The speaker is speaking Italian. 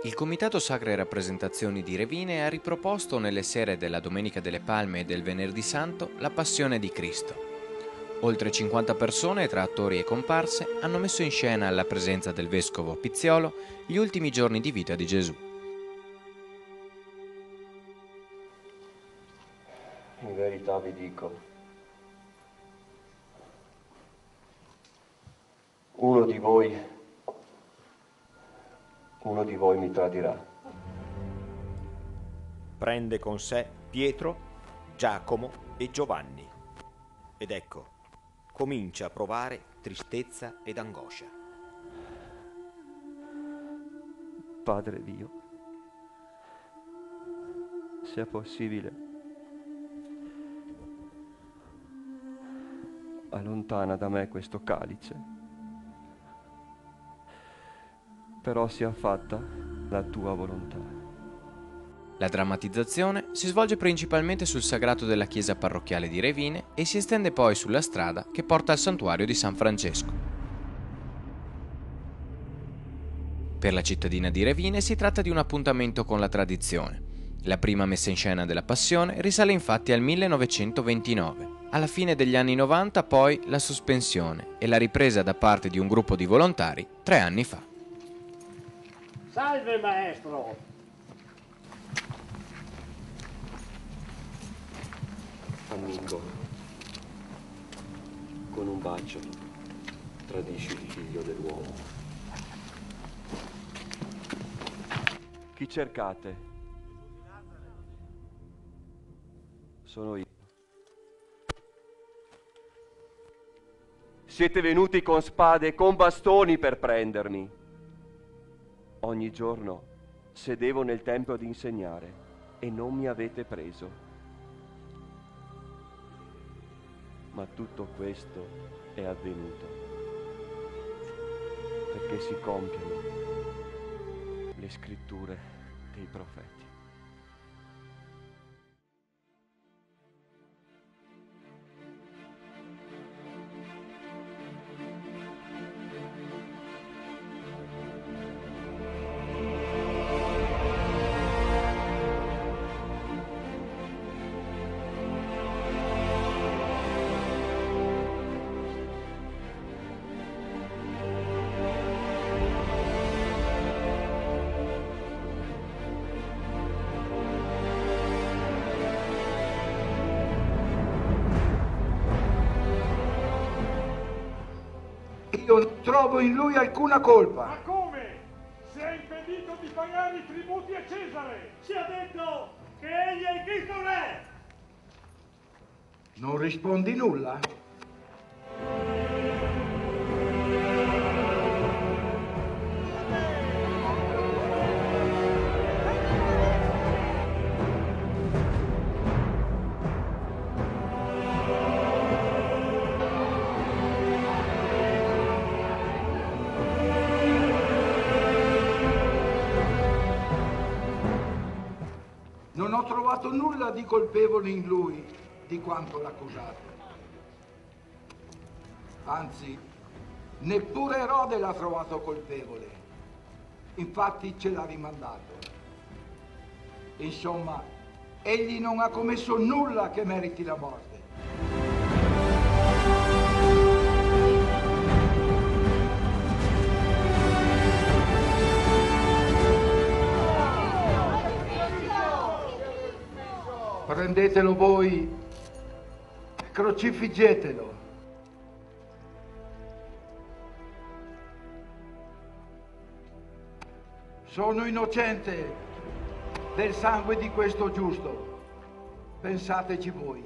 Il Comitato Sacre Rappresentazioni di Revine ha riproposto nelle sere della Domenica delle Palme e del Venerdì Santo la Passione di Cristo. Oltre 50 persone, tra attori e comparse, hanno messo in scena alla presenza del vescovo Pizziolo gli ultimi giorni di vita di Gesù. In verità vi dico, uno di voi mi tradirà. Prende con sé Pietro, Giacomo e Giovanni. Ed ecco, comincia a provare tristezza ed angoscia. Padre Dio, se è possibile, allontana da me questo calice, però sia fatta la tua volontà. La drammatizzazione si svolge principalmente sul sagrato della chiesa parrocchiale di Revine e si estende poi sulla strada che porta al santuario di San Francesco. Per la cittadina di Revine si tratta di un appuntamento con la tradizione. La prima messa in scena della Passione risale infatti al 1929. Alla fine degli anni 90 poi la sospensione e la ripresa da parte di un gruppo di volontari 3 anni fa. Salve maestro! Amingo, con un bacio tradisci il figlio dell'uomo. Chi cercate? Sono io. Siete venuti con spade e con bastoni per prendermi. Ogni giorno sedevo nel tempio ad insegnare e non mi avete preso. Ma tutto questo è avvenuto perché si compiono le scritture dei profeti. Io non trovo in lui alcuna colpa. Ma come? Si è impedito di pagare i tributi a Cesare! Ci ha detto che egli è il Cristo Re! Non rispondi nulla? Non ho trovato nulla di colpevole in lui di quanto l'accusate. Anzi, neppure Erode l'ha trovato colpevole. Infatti ce l'ha rimandato. Insomma, egli non ha commesso nulla che meriti la morte. Prendetelo voi, crocifiggetelo. Sono innocente del sangue di questo giusto. Pensateci voi.